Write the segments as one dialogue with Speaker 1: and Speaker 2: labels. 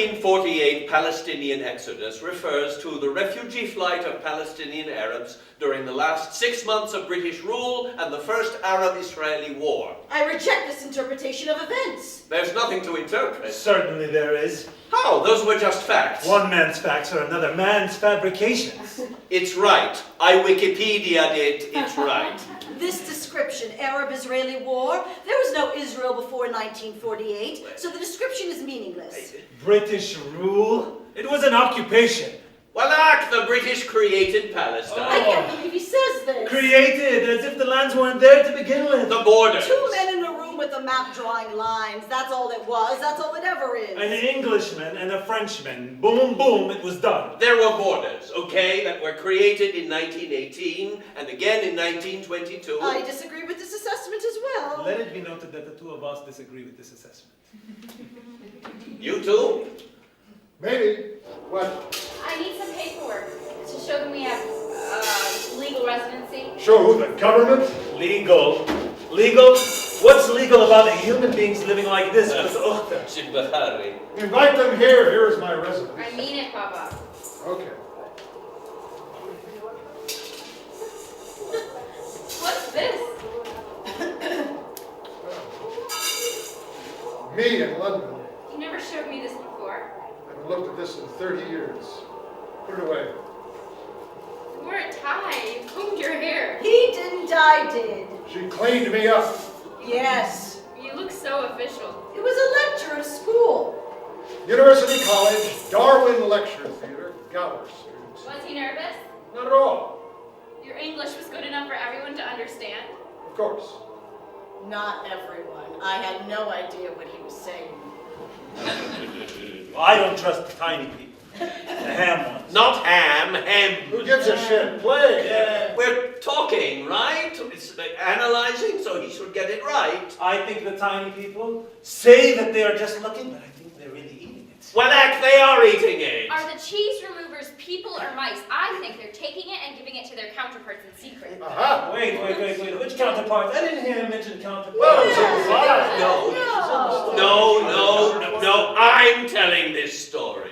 Speaker 1: 1948 Palestinian exodus refers to the refugee flight of Palestinian Arabs during the last 6 months of British rule and the first Arab-Israeli war.
Speaker 2: I reject this interpretation of events.
Speaker 1: There's nothing to interpret.
Speaker 3: Certainly there is.
Speaker 1: How? Those were just facts.
Speaker 3: One man's facts are another man's fabrications.
Speaker 1: It's right. I Wikipedia'd it. It's right.
Speaker 2: This description, Arab-Israeli war, there was no Israel before 1948, so the description is meaningless.
Speaker 3: British rule? It was an occupation.
Speaker 1: Well, the British created Palestine.
Speaker 2: I can't believe he says this.
Speaker 3: Created as if the lands weren't there to begin with.
Speaker 1: The borders.
Speaker 2: 2 men in a room with a map drawing lines. That's all it was. That's all it ever is.
Speaker 3: An Englishman and a Frenchman. Boom, boom, it was done.
Speaker 1: There were borders, okay, that were created in 1918 and again in 1922.
Speaker 2: I disagree with this assessment as well.
Speaker 3: Let it be noted that the two of us disagree with this assessment.
Speaker 1: You too?
Speaker 4: Maybe. What?
Speaker 5: I need some paperwork to show them we have legal residency.
Speaker 4: Show who? The government?
Speaker 3: Legal. Legal? What's legal about human beings living like this?
Speaker 4: Invite them here. Here is my residence.
Speaker 5: I mean it, Papa.
Speaker 4: Okay.
Speaker 5: What's this?
Speaker 4: Me in London.
Speaker 5: You never showed me this before.
Speaker 4: I haven't looked at this in 30 years. Put it away.
Speaker 5: You wore a tie. You combed your hair.
Speaker 2: He didn't, I did.
Speaker 4: She cleaned me up.
Speaker 2: Yes.
Speaker 5: You look so official.
Speaker 2: It was a lecture at school.
Speaker 4: University College, Darwin Lecture Theater, Gower Street.
Speaker 5: Was he nervous?
Speaker 4: Not at all.
Speaker 5: Your English was good enough for everyone to understand?
Speaker 4: Of course.
Speaker 2: Not everyone. I had no idea what he was saying.
Speaker 3: I don't trust the tiny people. The ham ones.
Speaker 1: Not ham.
Speaker 4: Who gives a shit? Play.
Speaker 1: We're talking, right? It's analyzing, so he should get it right.
Speaker 3: I think the tiny people say that they are just looking, but I think they're really eating it.
Speaker 1: Well, they are eating it.
Speaker 5: Are the cheese removers people or mice? I think they're taking it and giving it to their counterparts in secret.
Speaker 4: Aha.
Speaker 3: Wait. Which counterparts? I didn't hear him mention counterparts.
Speaker 4: Well, it was a lie.
Speaker 1: No. I'm telling this story.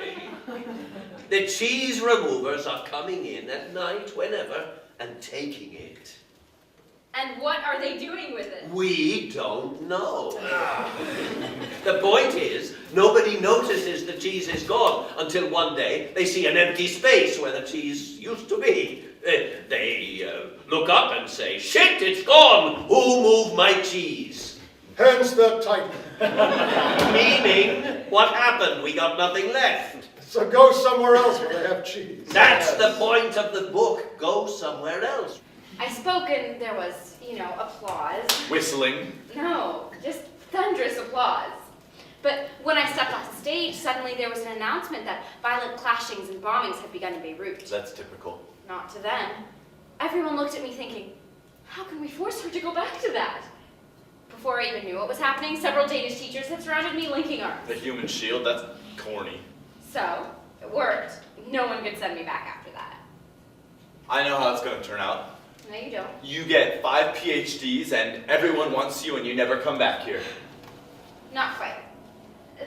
Speaker 1: The cheese removers are coming in at night, whenever, and taking it.
Speaker 5: And what are they doing with it?
Speaker 1: We don't know. The point is, nobody notices the cheese is gone until one day they see an empty space where the cheese used to be. They look up and say, "Shit, it's gone! Who moved my cheese?"
Speaker 4: Hence the title.
Speaker 1: Meaning, what happened? We got nothing left.
Speaker 4: So go somewhere else where they have cheese.
Speaker 1: That's the point of the book. Go somewhere else.
Speaker 5: I spoke and there was, applause.
Speaker 6: Whistling.
Speaker 5: No, just thunderous applause. But when I stepped off stage, suddenly there was an announcement that violent clashings and bombings had begun in Beirut.
Speaker 6: That's typical.
Speaker 5: Not to them. Everyone looked at me thinking, how can we force her to go back to that? Before I even knew what was happening, several Danish teachers had surrounded me, linking arms.
Speaker 6: The human shield, that's corny.
Speaker 5: So, it worked. No one could send me back after that.
Speaker 6: I know how it's going to turn out.
Speaker 5: No, you don't.
Speaker 6: You get 5 PhDs and everyone wants you and you never come back here.
Speaker 5: Not quite.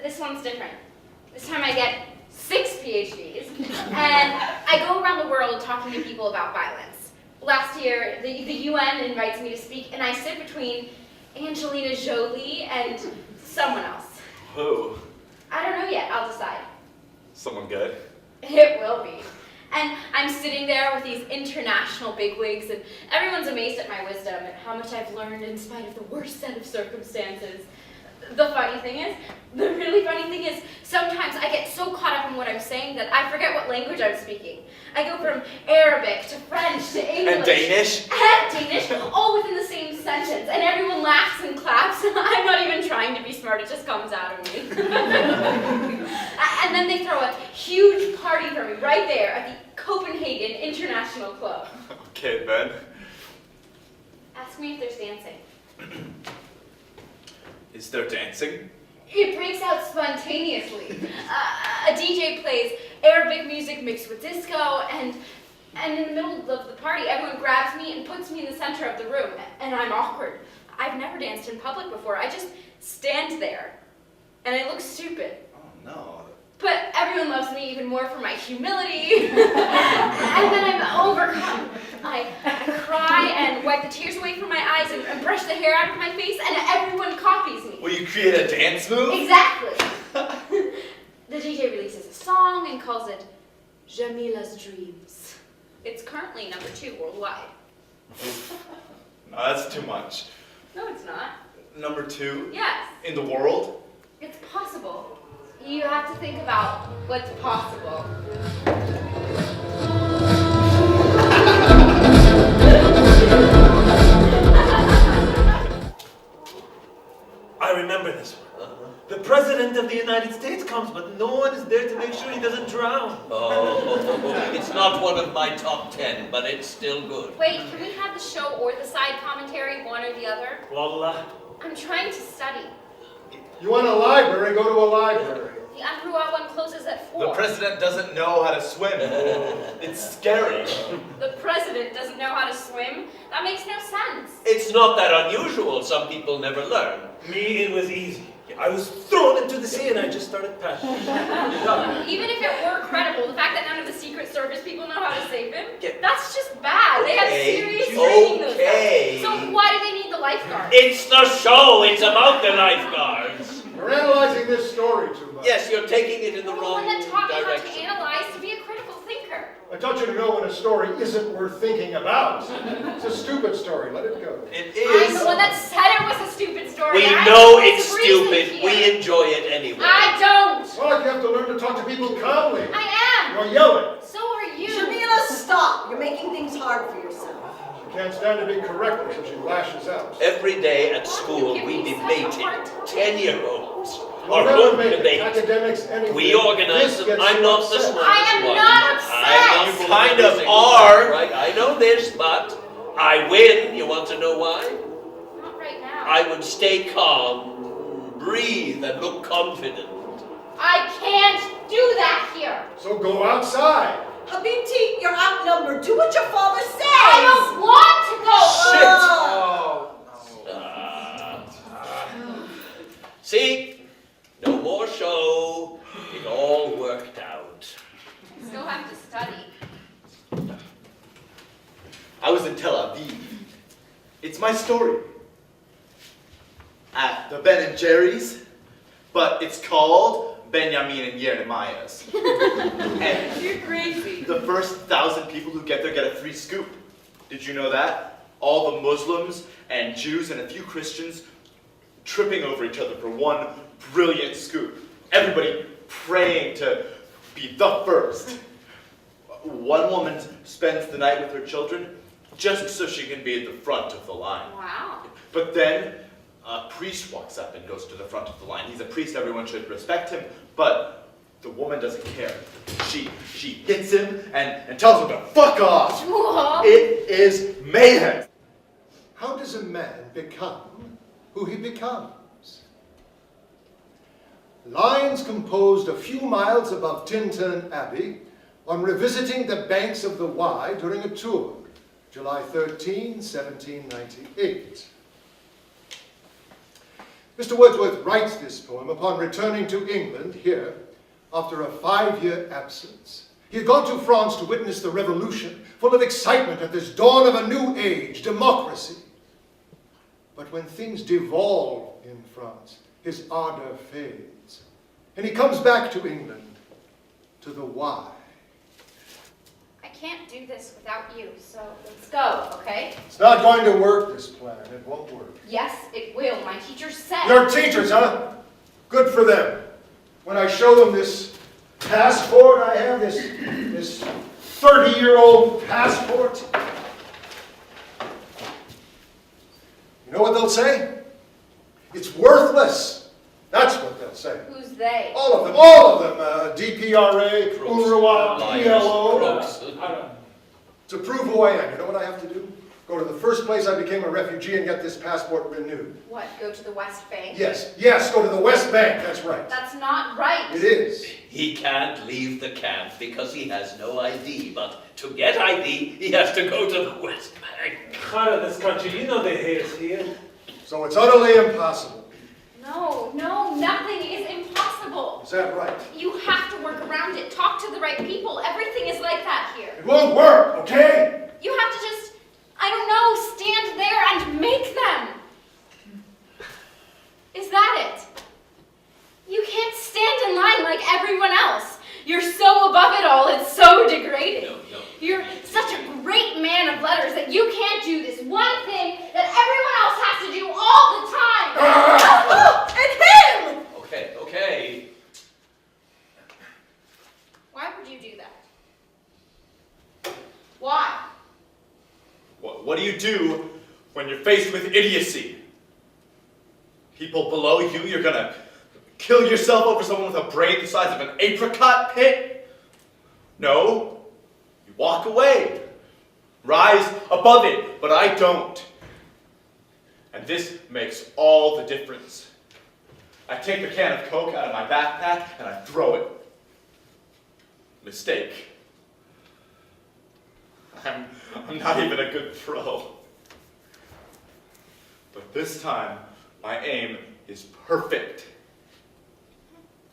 Speaker 5: This one's different. This time I get 6 PhDs, and I go around the world talking to people about violence. Last year, the UN invites me to speak, and I sit between Angelina Jolie and someone else.
Speaker 6: Who?
Speaker 5: I don't know yet. I'll decide.
Speaker 6: Someone good?
Speaker 5: It will be. And I'm sitting there with these international bigwigs, and everyone's amazed at my wisdom and how much I've learned in spite of the worst set of circumstances. The really funny thing is, sometimes I get so caught up in what I'm saying that I forget what language I'm speaking. I go from Arabic to French to English.
Speaker 6: And Danish?
Speaker 5: And Danish, all within the same sentence. And everyone laughs and claps. I'm not even trying to be smart, it just comes out of me. And then they throw a huge party for me right there at the Copenhagen International Club.
Speaker 6: Okay, Ben.
Speaker 5: Ask me if there's dancing.
Speaker 6: Is there dancing?
Speaker 5: It breaks out spontaneously. A DJ plays Arabic music mixed with disco, and in the middle of the party, everyone grabs me and puts me in the center of the room, and I'm awkward. I've never danced in public before. I just stand there, and I look stupid.
Speaker 6: Oh no,
Speaker 5: But everyone loves me even more for my humility. And then I'm overcome. I cry and wipe the tears away from my eyes and brush the hair out of my face, and everyone copies me.
Speaker 6: Will you create a dance move?
Speaker 5: Exactly. The DJ releases a song and calls it Jamila's Dreams. It's currently number 2 worldwide.
Speaker 6: No, that's too much.
Speaker 5: No, it's not.
Speaker 6: Number 2?
Speaker 5: Yes.
Speaker 6: In the world?
Speaker 5: It's possible. You have to think about what's possible.
Speaker 3: I remember this one. The President of the United States comes, but no one is there to make sure he doesn't drown.
Speaker 1: Oh, it's not one of my top 10, but it's still good.
Speaker 5: Wait, can we have the show or the side commentary, one or the other?
Speaker 3: Wallah.
Speaker 5: I'm trying to study.
Speaker 4: You want a library, go to a library.
Speaker 5: The Anrua one closes at 4.
Speaker 6: The president doesn't know how to swim. It's scary.
Speaker 5: The president doesn't know how to swim? That makes no sense.
Speaker 1: It's not that unusual. Some people never learn.
Speaker 3: Me, it was easy. I was thrown into the sea and I just started paddling.
Speaker 5: Even if it were credible, the fact that none of the Secret Service people know how to save him,
Speaker 1: Yeah.
Speaker 5: that's just bad. They have
Speaker 1: Okay,
Speaker 5: serious training, those
Speaker 1: okay.
Speaker 5: guys. So why do they need the lifeguard?
Speaker 1: It's the show. It's about the lifeguards.
Speaker 4: You're analyzing this story too much.
Speaker 1: Yes, you're taking it in the
Speaker 5: The
Speaker 1: wrong
Speaker 5: one that taught me how to
Speaker 1: direction.
Speaker 5: analyze, to be a critical thinker.
Speaker 4: I taught you to know when a story isn't worth thinking about. It's a stupid story, let it go.
Speaker 1: It
Speaker 5: I'm
Speaker 1: is.
Speaker 5: the one that said it was a stupid story.
Speaker 1: We
Speaker 5: I
Speaker 1: know
Speaker 5: have
Speaker 1: it's
Speaker 5: some reason
Speaker 1: stupid.
Speaker 5: here.
Speaker 1: We enjoy it anyway.
Speaker 5: I don't.
Speaker 4: Well, you have to learn to talk to people calmly.
Speaker 5: I am.
Speaker 4: You're yelling.
Speaker 5: So are you.
Speaker 2: Jamila, stop. You're making things hard for yourself.
Speaker 4: She can't stand to be corrected, so she lashes out.
Speaker 1: Every day at school,
Speaker 5: You
Speaker 1: we
Speaker 5: give me
Speaker 1: debated.
Speaker 5: such a hard time.
Speaker 1: 10-year-olds.
Speaker 4: You'll
Speaker 1: Our
Speaker 4: never
Speaker 1: own
Speaker 4: make it.
Speaker 1: debate.
Speaker 4: Academics, anything.
Speaker 1: We organize
Speaker 4: This
Speaker 1: them.
Speaker 4: gets
Speaker 1: I'm
Speaker 4: you
Speaker 1: not the
Speaker 4: upset.
Speaker 1: smartest
Speaker 5: I am
Speaker 1: one.
Speaker 5: not upset.
Speaker 1: I
Speaker 6: You kind of are.
Speaker 1: Right? I know this, but I win. You want to know why?
Speaker 5: Not right now.
Speaker 1: I would stay calm, breathe, and look confident.
Speaker 5: I can't do that here.
Speaker 4: So go outside.
Speaker 2: Habibti, you're outnumbered. Do what your father says.
Speaker 5: I don't want to go.
Speaker 1: Shit.
Speaker 2: Ugh.
Speaker 1: See? No more show. It all worked out.
Speaker 5: I still have to study.
Speaker 6: I was in Tel Aviv. It's my story. At the Ben and Jerry's, but it's called Benjamin and Jeremiah's. And
Speaker 5: You're crazy.
Speaker 6: the first 1,000 people who get there get a free scoop. Did you know that? All the Muslims and Jews and a few Christians tripping over each other for one brilliant scoop. Everybody praying to be the first. One woman spends the night with her children just so she can be at the front of the line.
Speaker 5: Wow.
Speaker 6: But then a priest walks up and goes to the front of the line. He's a priest, everyone should respect him, but the woman doesn't care. She hits him and tells him to fuck off.
Speaker 5: Whoa.
Speaker 6: It is mayhem.
Speaker 4: How does a man become who he becomes? Lines composed a few miles above Tintern Abbey on revisiting the banks of the Wye during a tour, July 13, 1798. Mr. Wordsworth writes this poem upon returning to England here after a 5-year absence. He had gone to France to witness the revolution, full of excitement at this dawn of a new age, democracy. But when things devolve in France, his ardor fades, and he comes back to England, to the Wye.
Speaker 5: I can't do this without you, so let's go, okay?
Speaker 4: It's not going to work, this plan. It won't work.
Speaker 5: Yes, it will. My teacher said.
Speaker 4: Your teachers, huh? Good for them. When I show them this passport I have, this 30-year-old passport, you know what they'll say? It's worthless. That's what they'll say.
Speaker 5: Who's they?
Speaker 4: All of them. DPRA, UNRWA,
Speaker 1: Liars,
Speaker 4: PLO.
Speaker 1: crooks.
Speaker 4: To prove who I am, you know what I have to do? Go to the first place I became a refugee and get this passport renewed.
Speaker 5: What, go to the West Bank?
Speaker 4: Yes, go to the West Bank, that's right.
Speaker 5: That's not right.
Speaker 4: It is.
Speaker 1: He can't leave the camp because he has no ID, but to get ID, he has to go to the West Bank.
Speaker 3: Out of this country, you know they hate us here.
Speaker 4: So it's utterly impossible.
Speaker 5: No, nothing is impossible. impossible.
Speaker 4: Is that right?
Speaker 5: You have to work around it. Talk to the right people. Everything is like that here.
Speaker 4: It won't work, okay?
Speaker 5: You have to just, I don't know, stand there and make them. Is that it? You can't stand in line like everyone else. You're so above it all, it's so degrading.
Speaker 1: No.
Speaker 5: You're such a great man of letters that you can't do this one thing that everyone else has to do all the time.
Speaker 2: And him!
Speaker 1: Okay.
Speaker 5: Why would you do that? Why?
Speaker 6: What do you do when you're faced with idiocy? People below you, you're gonna kill yourself over someone with a brain the size of an apricot pit? No, you walk away. Rise above it, but I don't. And this makes all the difference. I take a can of Coke out of my backpack and I throw it. Mistake. I'm not even a good throw. But this time, my aim is perfect.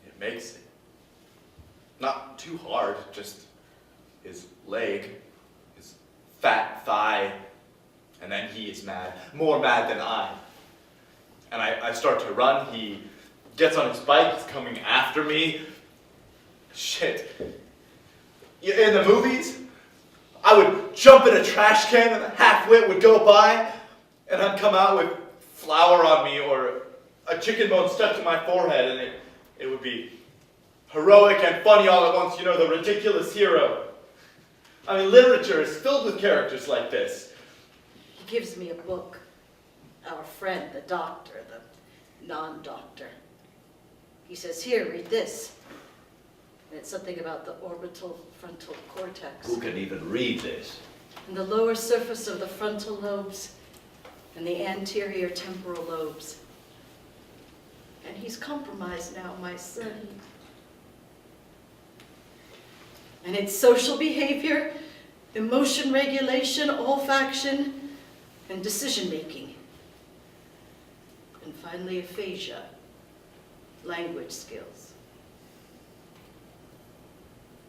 Speaker 6: It makes it. Not too hard, just his leg, his fat thigh, and then he is mad, more mad than I. And I start to run, he gets on his bike, he's coming after me. Shit. In the movies, I would jump in a trash can and a half-wit would go by, and I'd come out with flour on me or a chicken bone stuck to my forehead, and it would be heroic and funny all at once, you know, the ridiculous hero. I mean, literature is filled with characters like this.
Speaker 2: He gives me a book. Our friend, the doctor, the non-doctor. He says, here, read this. And it's something about the orbital frontal cortex.
Speaker 1: Who can even read this?
Speaker 2: And the lower surface of the frontal lobes and the anterior temporal lobes. And he's compromised now, my son. And it's social behavior, emotion regulation, olfaction, and decision-making. And finally, aphasia, language skills.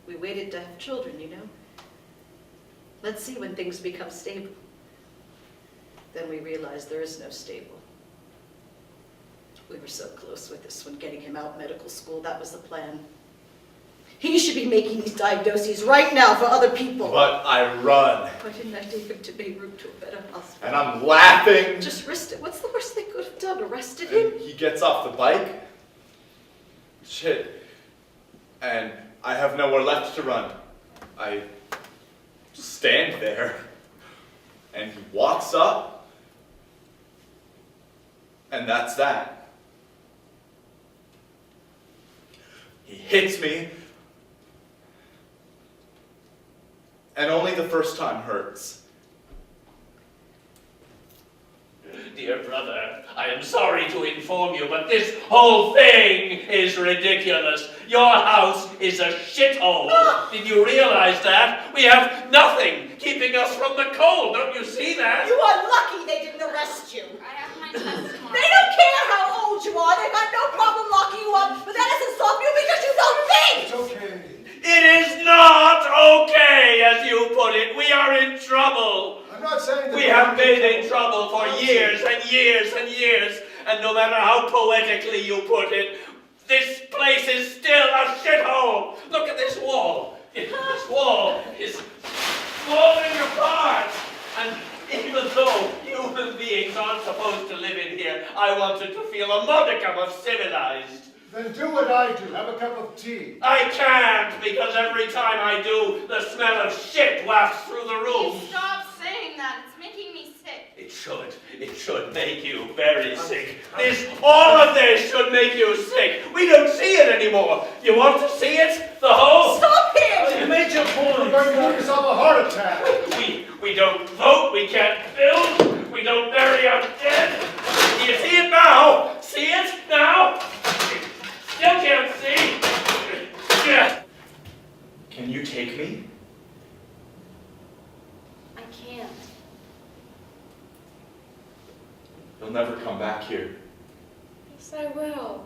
Speaker 2: We waited to have children, you know. Let's see when things become stable. Then we realized there is no stable. We were so close with this one, getting him out medical school. That was the plan. He should be making these diagnoses right now for other people.
Speaker 6: But I run.
Speaker 2: Why didn't I take him to Beirut to a better hospital?
Speaker 6: And I'm laughing.
Speaker 2: Just risked it. What's the worst they could have done? Arrested
Speaker 6: And
Speaker 2: him?
Speaker 6: he gets off the bike. Shit. And I have nowhere left to run. I stand there. And he walks up. And that's that. He hits me. And only the first time hurts.
Speaker 1: Dear brother, I am sorry to inform you, but this whole thing is ridiculous. Your house is a shithole. Did you realize that? We have nothing keeping us from the cold. Don't you see that?
Speaker 2: You are lucky they didn't arrest you.
Speaker 5: I have my test tomorrow.
Speaker 2: They don't care how old you are. They've got no problem locking you up, but that doesn't stop you because you don't think.
Speaker 4: It's okay.
Speaker 1: It is not okay, as you put it. We are in trouble.
Speaker 4: I'm not saying that
Speaker 1: We have been in trouble for years and years and years, and no matter how poetically you put it, this place is still a shithole. Look at this wall. This wall is falling apart. And even though human beings aren't supposed to live in here, I wanted to feel a modicum of civilized.
Speaker 4: Then do what I do. Have a cup of tea.
Speaker 1: I can't, because every time I do, the smell of shit wafts through the room.
Speaker 5: Stop saying that. It's making me sick.
Speaker 1: It should make you very sick. All of this should make you sick. We don't see it anymore. You want to see it? The whole...
Speaker 2: Stop him!
Speaker 3: You made your
Speaker 4: You're
Speaker 3: point.
Speaker 4: going to have yourself a heart attack.
Speaker 1: We don't vote, we can't build, we don't bury our dead. Do you see it now? See it now? Still can't see. Yeah.
Speaker 6: Can you take me?
Speaker 5: I can't.
Speaker 6: You'll never come back here.
Speaker 5: Yes, I will.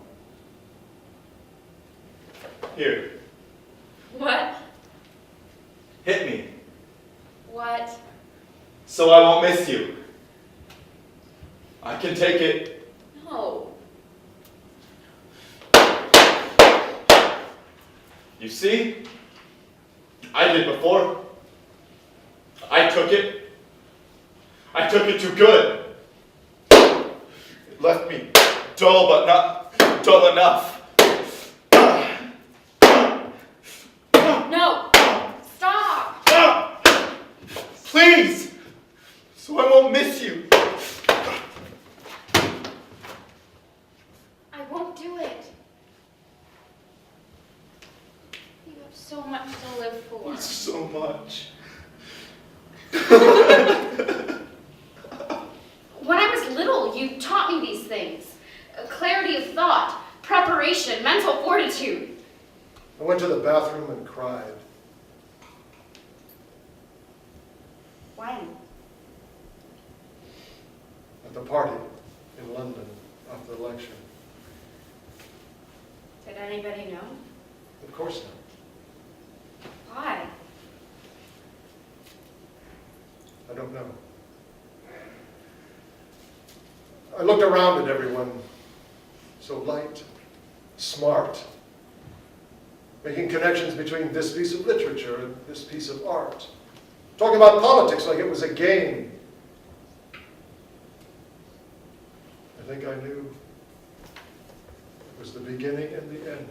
Speaker 6: Here,
Speaker 5: What?
Speaker 6: hit me,
Speaker 5: What?
Speaker 6: so I won't miss you. I can take it.
Speaker 5: No.
Speaker 6: You see? I did before. I took it. I took it too good. It left me dull, but not dull enough.
Speaker 5: No. Stop.
Speaker 6: Please! So I won't miss you.
Speaker 5: I won't do it. You have so much to live for.
Speaker 6: So much.
Speaker 5: When I was little, you taught me these things. Clarity of thought, preparation, mental fortitude.
Speaker 4: I went to the bathroom and cried.
Speaker 5: When?
Speaker 4: At the party in London after the lecture.
Speaker 5: Did anybody know?
Speaker 4: Of course not.
Speaker 5: Why?
Speaker 4: I don't know. I looked around at everyone, so light, smart, making connections between this piece of literature and this piece of art, talking about politics like it was a game. I think I knew it was the beginning and the end.